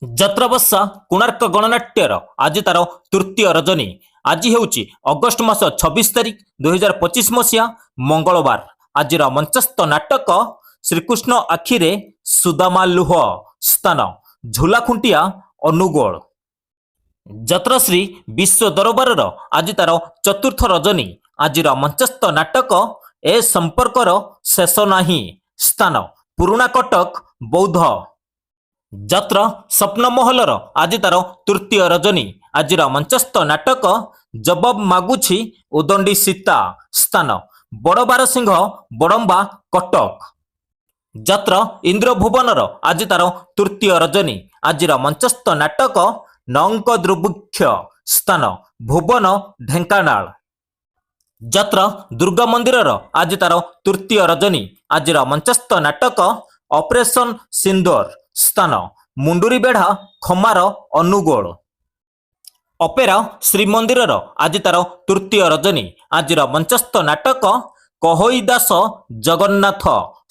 ଯାତ୍ରାବର୍ଷା କୋଣାର୍କ ଗଣନାଟ୍ୟର ଆଜି ତାର ତୃତୀୟ ରଜନୀ। ଆଜି ହେଉଛି ଅଗଷ୍ଟ ମାସ 26 ତାରିଖ 2025 ମସିହା ମଙ୍ଗଳବାର। ଆଜିର ମଞ୍ଚସ୍ଥ ନାଟକ ଶ୍ରୀକୃଷ୍ଣ ଆଖିରେ ସୁଦାମା ଲୁହ, ସ୍ଥାନ ଝୁଲାଖୁଣ୍ଟିଆ, ଅନୁଗୋଳ। ଯାତ୍ରାଶ୍ରୀ ବିଶ୍ୱ ଦରବାରର ଆଜି ତାର ଚତୁର୍ଥ ରଜନୀ। ଆଜିର ମଞ୍ଚସ୍ଥ ନାଟକ ଏ ସମ୍ପର୍କର ଶେଷ ନାହିଁ, ସ୍ଥାନ ପୁରୁଣା କଟକ, ବୌଦ୍ଧ। ଯାତ୍ରା ସ୍ୱପ୍ନମହଲର ଆଜି ତାର ତୃତୀୟ ରଜନୀ। ଆଜିର ମଞ୍ଚସ୍ଥ ନାଟକ ଜବାବ ମାଗୁଛି ଉଦଣ୍ଡି ସୀତା, ସ୍ଥାନ ବଡ଼ବାରସିଂହ, ବଡ଼ମ୍ବା, କଟକ। ଯାତ୍ରା ଇନ୍ଦ୍ରଭୁବନର ଆଜି ତାର ତୃତୀୟ ରଜନୀ। ଆଜିର ମଞ୍ଚସ୍ଥ ନାଟକ ନଅଙ୍କ ଦୁର୍ଭିକ୍ଷ, ସ୍ଥାନ ଭୁବନ, ଢେଙ୍କାନାଳ। ଯାତ୍ରା ଦୁର୍ଗା ମନ୍ଦିରର ଆଜି ତାର ତୃତୀୟ ରଜନୀ। ଆଜିର ମଞ୍ଚସ୍ଥ ନାଟକ ଅପରେସନ ସିନ୍ଦୁର, ସ୍ଥାନ ମୁଣ୍ଡୁରିବେଢ଼ା, ଖମାର, ଅନୁଗୋଳ। ଅପେରା ଶ୍ରୀମନ୍ଦିରର ଆଜି ତାର ତୃତୀୟ ରଜନୀ। ଆଜିର ମଞ୍ଚସ୍ଥ ନାଟକ କହଇ ଦାସ ଜଗନ୍ନାଥ,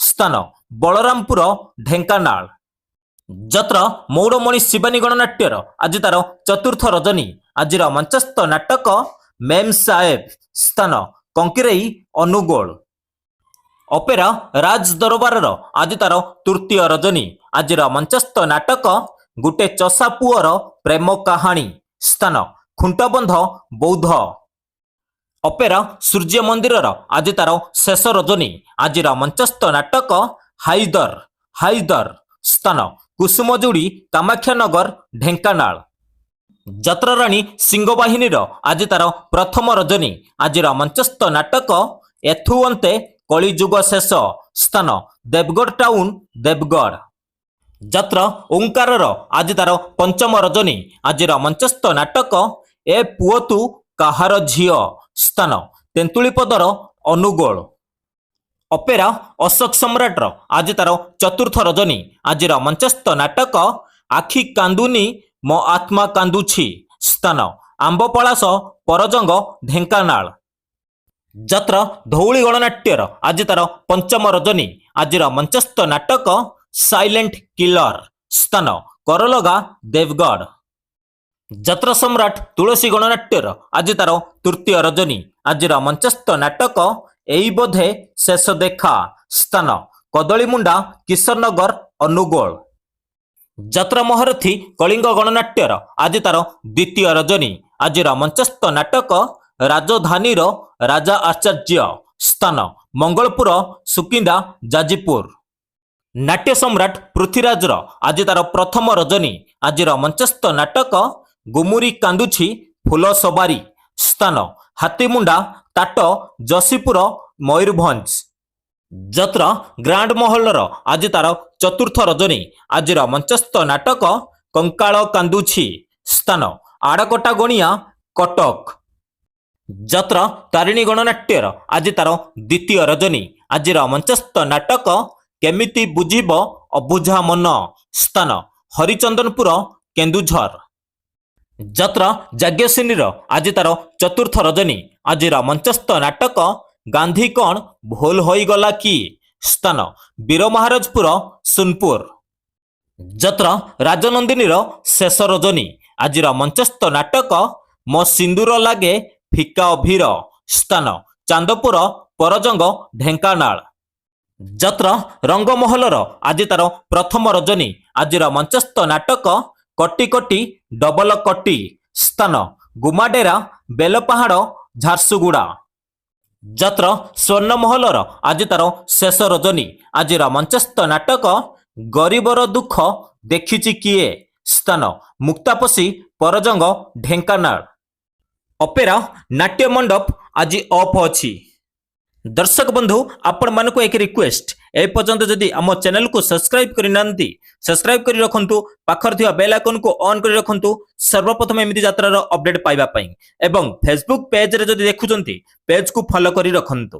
ସ୍ଥାନ ବଳରାମପୁର, ଢେଙ୍କାନାଳ। ଯାତ୍ରା ମୌଡ଼ମଣି ଶିବାନୀ ଗଣନାଟ୍ୟର ଆଜି ତାର ଚତୁର୍ଥ ରଜନୀ। ଆଜିର ମଞ୍ଚସ୍ଥ ନାଟକ ମେମ୍ ସାହେବ, ସ୍ଥାନ କଙ୍କିରେଇ, ଅନୁଗୋଳ। ଅପେରା ରାଜ ଦରବାରର ଆଜି ତାର ତୃତୀୟ ରଜନୀ। ଆଜିର ମଞ୍ଚସ୍ଥ ନାଟକ ଗୋଟେ ଚଷା ପୁଅର ପ୍ରେମ କାହାଣୀ, ସ୍ଥାନ ଖୁଣ୍ଟବନ୍ଧ, ବୌଦ୍ଧ। ଅପେରା ସୂର୍ଯ୍ୟ ମନ୍ଦିରର ଆଜି ତାର ଶେଷ ରଜନୀ। ଆଜିର ମଞ୍ଚସ୍ଥ ନାଟକ ହାଇଦର, ହାଇଦର, ସ୍ଥାନ କୁସୁମଯୋଡ଼ି, କାମାକ୍ଷାନଗର, ଢେଙ୍କାନାଳ। ଯାତ୍ରାରାଣୀ ସିଂହବାହିନୀର ଆଜି ତାର ପ୍ରଥମ ରଜନୀ। ଆଜିର ମଞ୍ଚସ୍ଥ ନାଟକ ଏଥୁଅନ୍ତେ କଳିଯୁଗ ଶେଷ, ସ୍ଥାନ ଦେବଗଡ଼ ଟାଉନ, ଦେବଗଡ଼। ଯାତ୍ରା ଓଙ୍କାରର ଆଜି ତାର ପଞ୍ଚମ ରଜନୀ। ଆଜିର ମଞ୍ଚସ୍ଥ ନାଟକ ଏ ପୁଅ ତୁ କାହାର ଝିଅ, ସ୍ଥାନ ତେନ୍ତୁଳିପଦର, ଅନୁଗୋଳ। ଅପେରା ଅଶୋକ ସମ୍ରାଟର ଆଜି ତାର ଚତୁର୍ଥ ରଜନୀ। ଆଜିର ମଞ୍ଚସ୍ଥ ନାଟକ ଆଖି କାନ୍ଦୁନି ମୋ ଆତ୍ମା କାନ୍ଦୁଛି, ସ୍ଥାନ ଆମ୍ବପଳାଶ, ପରଜଙ୍ଗ, ଢେଙ୍କାନାଳ। ଯାତ୍ରା ଧଉଳି ଗଣନାଟ୍ୟର ଆଜି ତାର ପଞ୍ଚମ ରଜନୀ। ଆଜିର ମଞ୍ଚସ୍ଥ ନାଟକ ସାଇଲେଣ୍ଟ କିଲର, ସ୍ଥାନ କରଲଗା, ଦେବଗଡ଼। ଯାତ୍ରା ସମ୍ରାଟ ତୁଳସୀ ଗଣନାଟ୍ୟର ଆଜି ତାର ତୃତୀୟ ରଜନୀ। ଆଜିର ମଞ୍ଚସ୍ଥ ନାଟକ ଏଇ ବୋଧେ ଶେଷ ଦେଖା, ସ୍ଥାନ କଦଳୀମୁଣ୍ଡା, କିଶୋରନଗର, ଅନୁଗୋଳ। ଯାତ୍ରା ମହାରଥୀ କଳିଙ୍ଗ ଗଣନାଟ୍ୟର ଆଜି ତାର ଦ୍ୱିତୀୟ ରଜନୀ। ଆଜିର ମଞ୍ଚସ୍ଥ ନାଟକ ରାଜଧାନୀର ରାଜା ଆଚାର୍ଯ୍ୟ, ସ୍ଥାନ ମଙ୍ଗଳପୁର, ସୁକିନ୍ଦା, ଯାଜପୁର। ନାଟ୍ୟ ସମ୍ରାଟ ପୃଥ୍ୱୀରାଜର ଆଜି ତାର ପ୍ରଥମ ରଜନୀ। ଆଜିର ମଞ୍ଚସ୍ଥ ନାଟକ ଗୁମୁରି କାନ୍ଦୁଛି ଫୁଲ ସବାରି, ସ୍ଥାନ ହାତୀମୁଣ୍ଡା, ତାଟ, ଯଶୀପୁର, ମୟୂରଭଞ୍ଜ। ଯାତ୍ରା ଗ୍ରାଣ୍ଡ ମହଲର ଆଜି ତାର ଚତୁର୍ଥ ରଜନୀ। ଆଜିର ମଞ୍ଚସ୍ଥ ନାଟକ କଙ୍କାଳ କାନ୍ଦୁଛି, ସ୍ଥାନ ଆଡ଼କଟା ଗଣିଆ, କଟକ। ଯାତ୍ରା ତାରିଣୀ ଗଣନାଟ୍ୟର ଆଜି ତାର ଦ୍ୱିତୀୟ ରଜନୀ। ଆଜିର ମଞ୍ଚସ୍ଥ ନାଟକ କେମିତି ବୁଝିବ ଅବୁଝା ମନ, ସ୍ଥାନ ହରିଚନ୍ଦନପୁର, କେନ୍ଦୁଝର। ଯାତ୍ରା ଯାଜ୍ଞସେନୀର ଆଜି ତାର ଚତୁର୍ଥ ରଜନୀ। ଆଜିର ମଞ୍ଚସ୍ଥ ନାଟକ ଗାନ୍ଧୀ କଣ ଭୁଲ ହୋଇଗଲା କି, ସ୍ଥାନ ବୀରମହାରାଜପୁର, ସୋନପୁର। ଯାତ୍ରା ରାଜନନ୍ଦିନୀର ଶେଷ ରଜନୀ। ଆଜିର ମଞ୍ଚସ୍ଥ ନାଟକ ମୋ ସିନ୍ଦୁର ଲାଗେ ଫିକା ଅଭିର, ସ୍ଥାନ ଚାନ୍ଦପୁର, ପରଜଙ୍ଗ, ଢେଙ୍କାନାଳ। ଯାତ୍ରା ରଙ୍ଗମହଲର ଆଜି ତାର ପ୍ରଥମ ରଜନୀ। ଆଜିର ମଞ୍ଚସ୍ଥ ନାଟକ କଟି କଟି ଡବଲ କଟି, ସ୍ଥାନ ଗୁମାଡେରା, ବେଲପାହାଡ଼, ଝାରସୁଗୁଡ଼ା। ଯାତ୍ରା ସ୍ୱର୍ଣ୍ଣମହଲର ଆଜି ତାର ଶେଷ ରଜନୀ। ଆଜିର ମଞ୍ଚସ୍ଥ ନାଟକ ଗରିବର ଦୁଃଖ ଦେଖିଛି କିଏ, ସ୍ଥାନ ମୁକ୍ତାପୋଷି, ପରଜଙ୍ଗ, ଢେଙ୍କାନାଳ। ଅପେରା ନାଟ୍ୟ ମଣ୍ଡପ ଆଜି ଅଫ୍ ଅଛି। ଦର୍ଶକ ବନ୍ଧୁ ଆପଣ ମାନଙ୍କୁ ଏକ ରିକ୍ୱେଷ୍ଟ, ଏପର୍ଯ୍ୟନ୍ତ ଯଦି ଆମ ଚ୍ୟାନେଲକୁ ସବସ୍କ୍ରାଇବ କରିନାହାନ୍ତି ସବସ୍କ୍ରାଇବ କରି ରଖନ୍ତୁ, ପାଖରେ ଥିବା ବେଲ୍ ଆଇକନକୁ ଅନ୍ କରି ରଖନ୍ତୁ ସର୍ବପ୍ରଥମେ ଏମିତି ଯାତ୍ରାର ଅପଡେଟ୍ ପାଇବା ପାଇଁ। ଏବଂ ଫେସବୁକ୍ ପେଜରେ ଯଦି ଦେଖୁଛନ୍ତି ପେଜକୁ ଫଲୋ କରି ରଖନ୍ତୁ।